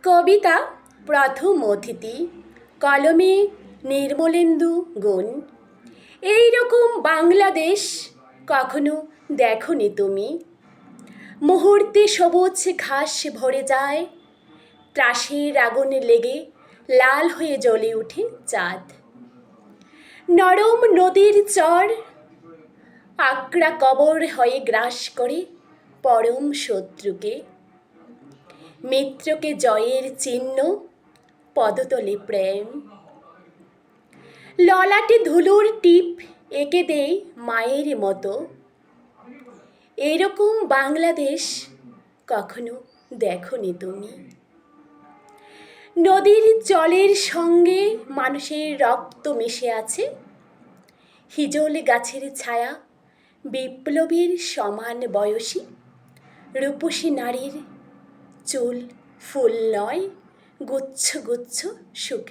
কবিতা প্রথম অতিথি, কলমে নির্মলেন্দু গুণ। এইরকম বাংলাদেশ কখনো দেখনি তুমি। মুহূর্তে সবুজ ঘাস ভরে যায়, ত্রাসের আগুন লেগে লাল হয়ে জ্বলে ওঠে চাঁদ। নরম নদীর চর আকড়া কবর হয়ে গ্রাস করে পরম শত্রুকে। মিত্রকে জয়ের চিহ্ন, পদতলে প্রেম। ললাটে ধুলোর টিপ এঁকে দেয় মায়ের মতো। এরকম বাংলাদেশ কখনো দেখনি তুমি। নদীর জলের সঙ্গে মানুষের রক্ত মিশে আছে। হিজল গাছের ছায়া বিপ্লবীর সমান বয়সী। রূপসী নারীর চুল ফুল নয়, গুচ্ছ গুচ্ছ সুখ।